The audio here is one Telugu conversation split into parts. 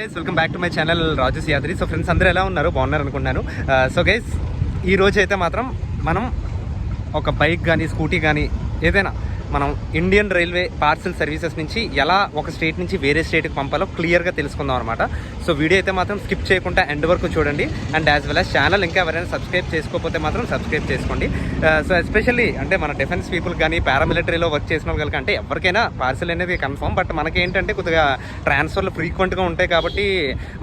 Guys, welcome back to my channel Rajesh Yadari. So friends అందరూ ఎలా ఉన్నారు? బాగున్నారు అనుకున్నాను. సో గైస్, ఈ రోజు అయితే మాత్రం మనం ఒక బైక్ కానీ స్కూటీ కానీ ఏదైనా మనం ఇండియన్ రైల్వే పార్సల్ సర్వీసెస్ నుంచి ఎలా ఒక స్టేట్ నుంచి వేరే స్టేట్కి పంపాలో క్లియర్గా తెలుసుకుందాం అనమాట. సో వీడియో అయితే మాత్రం స్కిప్ చేయకుండా ఎండ్ వరకు చూడండి. And as well as channel ఇంకా ఎవరైనా సబ్స్క్రైబ్ చేసుకోకపోతే మాత్రం సబ్స్క్రైబ్ చేసుకోండి. సో ఎస్పెషల్లీ అంటే మన డిఫెన్స్ పీపుల్ కానీ పారామిలిటరీలో వర్క్ చేసిన వాళ్ళకి అంటే ఎవరికైనా పార్సల్ అనేది కన్ఫర్మ్. బట్ మనకేంటంటే కొద్దిగా ట్రాన్స్ఫర్లు ఫ్రీక్వెంట్గా ఉంటాయి కాబట్టి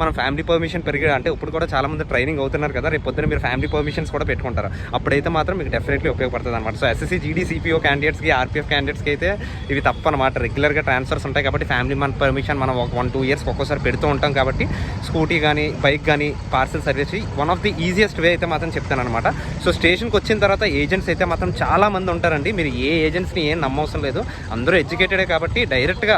మనం ఫ్యామిలీ పర్మిషన్ అంటే ఇప్పుడు కూడా చాలామంది ట్రైనింగ్ అవుతున్నారు కదా, రేపు పొద్దున మీరు ఫ్యామిలీ పర్మిషన్స్ కూడా పెట్టుకుంటారు. అప్పుడైతే మాత్రం మీకు డెఫినెట్లీ ఉపయోగపడుతుంది అనమాట. సో ఎస్ఎస్సీ జీడీ సిపిఓ క్యాండిడేట్స్కి ఆర్పీఎఫ్ క్యాండిడేట్స్కి అయితే ఇవి తప్ప అనమాట. రెగ్యులర్గా ట్రాన్స్ఫర్స్ ఉంటాయి కాబట్టి ఫ్యామిలీ పర్మిషన్ మనం ఒక 1-2 ఇయర్స్కి ఒక్కోసారి పెడుతూ ఉంటాం కాబట్టి స్కూటీ కానీ బైక్ కానీ parcel service one of the easiest way అయితే మాత్రం చెప్తాను అనమాట. సో స్టేషన్కి వచ్చిన తర్వాత ఏజెంట్స్ అయితే మాత్రం చాలామంది ఉంటారండి. మీరు ఏ ఏజెంట్స్ని ఏం నమ్మవసరం లేదు, అందరూ ఎడ్యుకేటెడే కాబట్టి డైరెక్ట్గా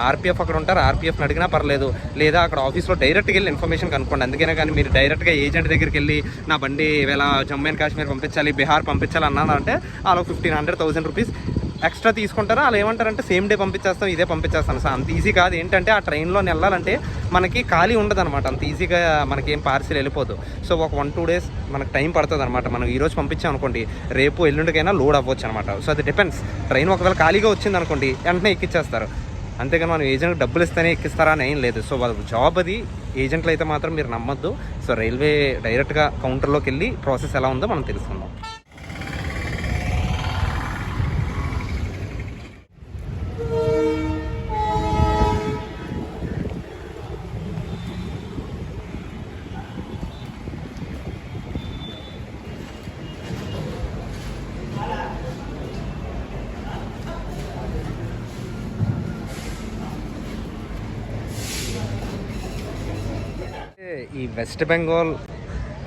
ఆర్పీఎఫ్ అక్కడ ఉంటారు, ఆర్పీఎఫ్ని అడిగినా పర్లేదు, లేదా అక్కడ ఆఫీస్లో డైరెక్ట్గా వెళ్ళి ఇన్ఫర్మేషన్ కనుక్కోండి. అందుకనే కానీ మీరు డైరెక్ట్గా ఏజెంట్ దగ్గరికి వెళ్ళి నా బండి ఇలా జమ్మూ అండ్ కాశ్మీర్ పంపించాలి, బీహార్ పంపించాలి అన్నానంటే అలా 1500-1000 రూపీస్ ఎక్స్ట్రా తీసుకుంటారా. అలా ఏమంటారంటే సేమ్ డే పంపించేస్తాం, ఇదే పంపించేస్తాను. సో అంత ఈజీ కాదు. ఏంటంటే ఆ ట్రైన్లో వెళ్ళాలంటే మనకి ఖాళీ ఉండదు అనమాట, అంత ఈజీగా మనకేం పార్సిల్ వెళ్ళిపోదు. సో ఒక 1-2 డేస్ మనకు టైం పడుతుంది అనమాట. మనం ఈరోజు పంపించాం అనుకోండి, రేపు ఎల్లుండికైనా లోడ్ అవ్వచ్చు అనమాట. సో అది డిపెండ్స్. ట్రైన్ ఒకవేళ ఖాళీగా వచ్చింది అనుకోండి, వెంటనే ఎక్కిచ్చేస్తారు. అంతేగాని మనం ఏజెంట్కి డబ్బులు ఇస్తేనే ఎక్కిస్తారా అని ఏం లేదు. సో వాళ్ళ జాబ్ అది. ఏజెంట్లు అయితే మాత్రం మీరు నమ్మొద్దు. సో రైల్వే డైరెక్ట్గా కౌంటర్లోకి వెళ్ళి ప్రాసెస్ ఎలా ఉందో మనం తెలుసుకుందాం. ఈ వెస్ట్ బెంగాల్,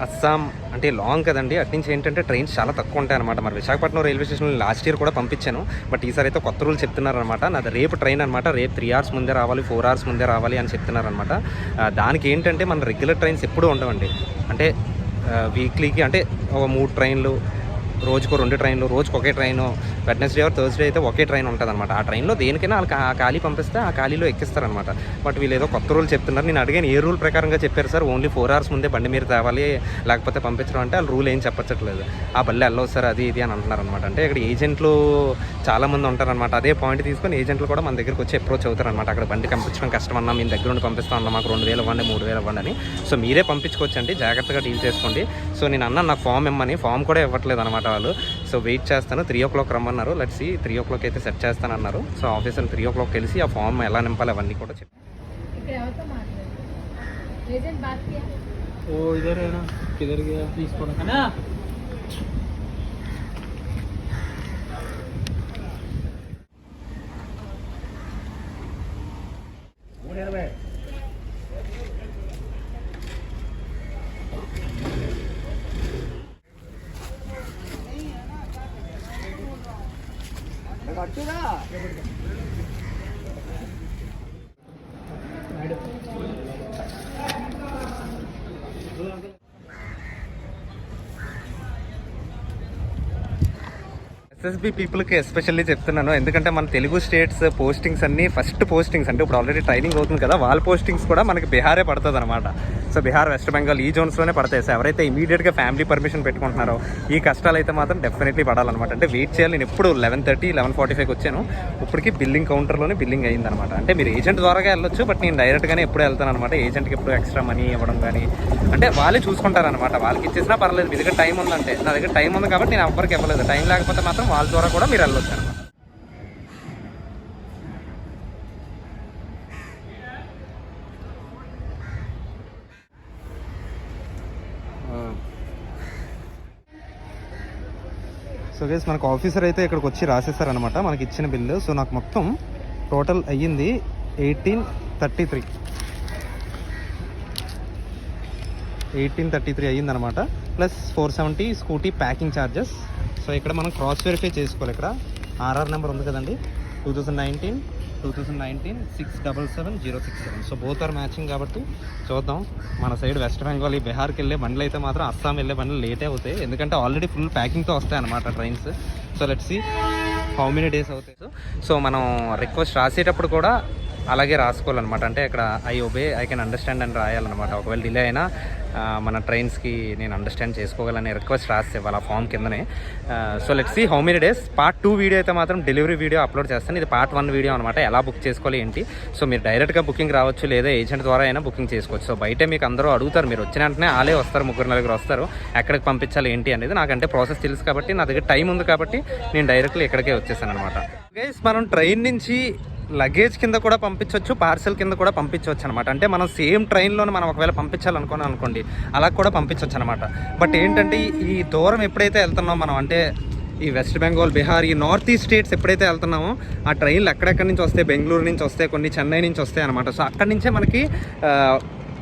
అస్సాం అంటే లాంగ్ కదండి. అట్నుంచి ఏంటంటే ట్రైన్స్ చాలా తక్కువ ఉంటాయి అనమాట. మరి విశాఖపట్నం రైల్వే స్టేషన్లో లాస్ట్ ఇయర్ కూడా పంపించాను. బట్ ఈసారి అయితే కొత్త రూల్ చెప్తున్నారనమాట. నాది రేపు ట్రైన్ అనమాట. రేపు 3 hours ముందే రావాలి, 4 hours ముందే రావాలి అని చెప్తున్నారనమాట. దానికి ఏంటంటే మన రెగ్యులర్ ట్రైన్స్ ఎప్పుడూ ఉండవండి. అంటే వీక్లీకి అంటే ఒక 3 ట్రైన్లు, రోజుకు 2 ట్రైన్లు, రోజుకు ఒకే ట్రైను, వెడ్నెస్డే ఆర్ థర్స్డే అయితే ఒకే ట్రైన్ ఉంటుంది అనమాట. ఆ ట్రైన్లో దేనికైనా వాళ్ళకి ఆ ఖాళీ పంపిస్తే ఆ ఖాళీలో ఎక్కిస్తారనమాట. బట్ వీళ్ళు ఏదో కొత్త రూల్ చెప్తున్నారు. నేను అడిగాను ఏ రూల్ ప్రకారంగా చెప్పారు సార్, ఓన్లీ 4 hours ముందే బండి మీరు తేవాలి లేకపోతే పంపించడం అంటే వాళ్ళు రూల్ ఏం చెప్పచ్చట్లేదు. ఆ బల్లి వెళ్ళవు సార్ అది ఇది అని అంటున్నారు అనమాట. అంటే ఇక్కడ ఏజెంట్లు చాలామంది ఉంటారనమాట. అదే పాయింట్ తీసుకొని ఏజెంట్లు కూడా మన దగ్గరికి వచ్చి అప్రోచ్ అవుతారనమాట. అక్కడ బండి పంపించడం కష్టం అన్నా, మీ దగ్గర నుండి పంపిస్తాం అన్నా, మాకు 2000 ఇవ్వండి, 3000 ఇవ్వండి అని. సో మీరే పంపించుకోవచ్చండి, జాగ్రత్తగా డీల్ చేసుకోండి. సో నేను అన్నాను నాకు ఫామ్ ఇమ్మని, ఫామ్ కూడా ఇవ్వట్లేదు అనమాట వాళ్ళు. సో వెయిట్ చేస్తాను, 3 o'clock రమ్మన్నారు. లెట్స్ సీ, 3 o'clock అయితే సెట్ చేస్తానన్నారు. సో ఆఫీసర్ 3 o'clock కలిసి ఆ ఫామ్ ఎలా నింపాలి అవన్నీ కూడా చెప్పి ఎస్ఎస్బి పీపుల్కి ఎస్పెషల్లీ చెప్తున్నాను. ఎందుకంటే మన తెలుగు స్టేట్స్ పోస్టింగ్స్ అన్నీ ఫస్ట్ పోస్టింగ్స్ అంటే ఇప్పుడు ఆల్రెడీ ట్రైనింగ్ అవుతుంది కదా, వాళ్ళ పోస్టింగ్స్ కూడా మనకి బీహారే పడుతుంది అనమాట. సో బీహార్, వెస్ట్ బెంగాల్ ఈ జోన్స్లోనే పడతాయి. సో ఎవరైతే ఇమీడియట్గా ఫ్యామిలీ పర్మిషన్ పెట్టుకుంటున్నారో ఈ కష్టాలు అయితే మాత్రం డెఫినెట్లీ పడాలన్నమాట. అంటే వెయిట్ చేయాలి. నేను ఎప్పుడు 11:30, 11:45 వచ్చాను. ఇప్పటికి బిల్లింగ్ కౌంటర్లోనే బిల్లింగ్ అయిందనమాట. అంటే మీరు ఏజెంట్ ద్వారాగా వెళ్ళొచ్చు, బట్ నేను డైరెక్ట్గానే ఎప్పుడు వెళ్తాను అనమాట. ఏజెంట్కి ఎప్పుడు ఎక్స్ట్రా మనీ ఇవ్వడం కానీ అంటే వాళ్ళే చూసుకుంటారనమాట. వాళ్ళకి ఇచ్చేసినా పర్లేదు, మీ దగ్గర టైం ఉందంటే. నా దగ్గర టైం ఉంది కాబట్టి నేను ఎవ్వరికి ఇవ్వలేదు. టైం లేకపోతే మాత్రం వాళ్ళ ద్వారా కూడా మీరు వెళ్ళొచ్చు అనమాట. సో గైస్, మనకు ఆఫీసర్ అయితే ఇక్కడికి వచ్చి రాసేస్తారనమాట మనకి ఇచ్చిన బిల్లు. సో నాకు మొత్తం టోటల్ అయ్యింది 1833 అయ్యిందనమాట. Plus 470 scooty packing charges. So ఇక్కడ మనం క్రాస్ వెరిఫై చేసుకోవాలి. ఇక్కడ ఆర్ఆర్ నెంబర్ ఉంది కదండి, 2019 677-067. సో బోత్ ఆర్ మ్యాచింగ్ కాబట్టి చూద్దాం. మన సైడ్ వెస్ట్ బెంగాల్, ఈ బీహార్కి వెళ్ళే బండ్లు అయితే మాత్రం అస్సాం వెళ్ళే బండ్లు లేటే అవుతాయి. ఎందుకంటే ఆల్రెడీ ఫుల్ ప్యాకింగ్తో వస్తాయి అన్నమాట trains. So let's see how many days అవుతాయి. సో మనం రిక్వెస్ట్ రాసేటప్పుడు కూడా అలాగే రాసుకోవాలన్నమాట. అంటే ఇక్కడ ఐ కెన్ అండర్స్టాండ్ అని రాయాలన్నమాట. ఒకవేళ డిలే అయినా మన ట్రైన్స్కి నేను అండర్స్టాండ్ చేసుకోగలని రిక్వెస్ట్ రాస్తే ఇవ్వాలి ఆ ఫామ్ కిందనే. So let's see how many days. Part 2 video అయితే మాత్రం డెలివరీ వీడియో అప్లోడ్ చేస్తాను. ఇది పార్ట్ 1 వీడియో అనమాట, ఎలా బుక్ చేసుకోవాలి ఏంటి. సో మీరు డైరెక్ట్గా బుకింగ్ రావచ్చు, లేదా ఏజెంట్ ద్వారా అయినా బుకింగ్ చేసుకోవచ్చు. సో బయట మీకు అందరూ అడుగుతారు, మీరు వచ్చిన వెంటనే వాళ్ళే వస్తారు, 3-4 వస్తారు, ఎక్కడికి పంపించాలి ఏంటి అనేది. నాకంటే ప్రాసెస్ తెలుసు కాబట్టి, నా దగ్గర టైం ఉంది కాబట్టి నేను డైరెక్ట్లీ ఇక్కడికే వచ్చేసాను అనమాట. గైస్, మనం ట్రైన్ నుంచి లగేజ్ కింద కూడా పంపించవచ్చు, పార్సెల్ కింద కూడా పంపించవచ్చు అనమాట. అంటే మనం సేమ్ ట్రైన్లోనే మనం ఒకవేళ పంపించాలనుకోండి అలా కూడా పంపించవచ్చు అనమాట. బట్ ఏంటంటే ఈ దూరం ఎప్పుడైతే వెళ్తున్నామో మనం, అంటే ఈ వెస్ట్ బెంగాల్, బీహార్, ఈ నార్త్ ఈస్ట్ స్టేట్స్ ఎప్పుడైతే వెళ్తున్నామో ఆ ట్రైన్లు ఎక్కడెక్కడి నుంచి వస్తాయి, బెంగళూరు నుంచి వస్తాయి, కొన్ని చెన్నై నుంచి వస్తాయి అనమాట. సో అక్కడి నుంచే మనకి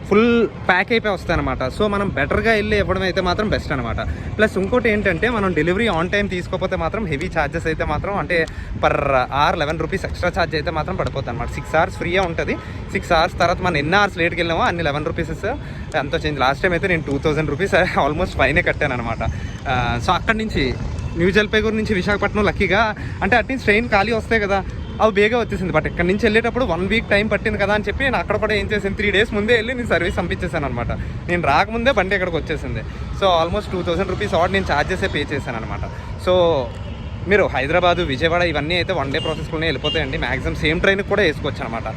ఫుల్ ప్యాక్ అయిపోయి వస్తాయి అనమాట. సో మనం బెటర్గా వెళ్ళి ఇవ్వడం అయితే మాత్రం బెస్ట్ అనమాట. ప్లస్ ఇంకోటి ఏంటంటే, మనం డెలివరీ ఆన్ టైం తీసుకోకపోతే మాత్రం హెవీ ఛార్జెస్ అయితే మాత్రం, అంటే per hour 11 rupees extra charge అయితే మాత్రం పడిపోతుంది అనమాట. 6 hours ఫ్రీగా ఉంటుంది. 6 hours తర్వాత మనం ఎన్ని అవర్స్ లేట్కి వెళ్ళామో అన్ని 11 రూపీస్ ఎంతో చేంజ్. లాస్ట్ టైం అయితే నేను 2000 రూపీస్ ఆల్మోస్ట్ ఫైనే కట్టాను అనమాట. సో అక్కడి నుంచి న్యూ జల్పైగూర్ నుంచి విశాఖపట్నం లక్కీగా, అంటే అటు నుంచి ట్రైన్ ఖాళీ వస్తాయి కదా, అవి బేగా వచ్చేసింది. బట్ ఇక్కడ నుంచి వెళ్ళేటప్పుడు 1 week టైం పట్టింది కదా అని చెప్పి నేను అక్కడ కూడా ఏం చేసాను, 3 days ముందే వెళ్ళి నేను సర్వీస్ పంపించేసాను అనమాట. నేను రాకముందే బండి ఇక్కడికి వచ్చేసింది. సో ఆల్మోస్ట్ 2000 రూపీస్ నేను ఛార్జెసే పే చేశాను అనమాట. సో మీరు హైదరాబాదు, విజయవాడ ఇవన్నీ అయితే 1 day ప్రాసెస్లోనే వెళ్ళిపోతాయండి. మ్యాక్సిమం సేమ్ ట్రైన్కి కూడా వేసుకోవచ్చు అనమాట.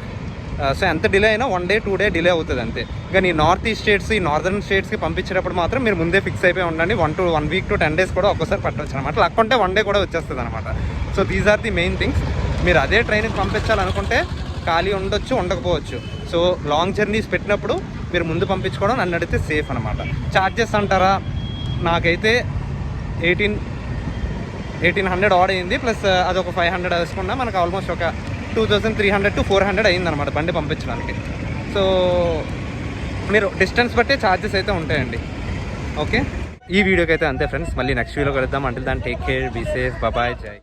సో ఎంత డిలే అయినా 1 day 2 day డిలే అవుతుంది అంతే. కానీ ఈ నార్త్ ఈస్ట్ స్టేట్స్, ఈ నార్దర్న్ స్టేట్స్కి పంపించేటప్పుడు మాత్రం మీరు ముందే ఫిక్స్ అయిపోయి ఉండండి. 1 week to 10 days కూడా ఒక్కోసారి పట్టవచ్చు అనమాట. లేకుంటే 1 day కూడా వచ్చేస్తుంది అనమాట. So these are the main things. మీరు అదే ట్రైన్కి పంపించాలనుకుంటే ఖాళీ ఉండొచ్చు, ఉండకపోవచ్చు. సో లాంగ్ జర్నీస్ పెట్టినప్పుడు మీరు ముందు పంపించుకోవడం నన్ను అడిగితే సేఫ్ అనమాట. ఛార్జెస్ అంటారా, నాకైతే 1800 ఆడ్ అయింది. ప్లస్ అదొక 500 వేసుకున్నా మనకు ఆల్మోస్ట్ ఒక 2300 to 400 అయిందనమాట బండి పంపించడానికి. సో మీరు డిస్టెన్స్ బట్టే ఛార్జెస్ అయితే ఉంటాయండి. ఓకే, ఈ వీడియోకి అయితే అంతే ఫ్రెండ్స్. మళ్ళీ నెక్స్ట్ వీడియో కలుద్దాం. Until then take care, be safe, bye, జై.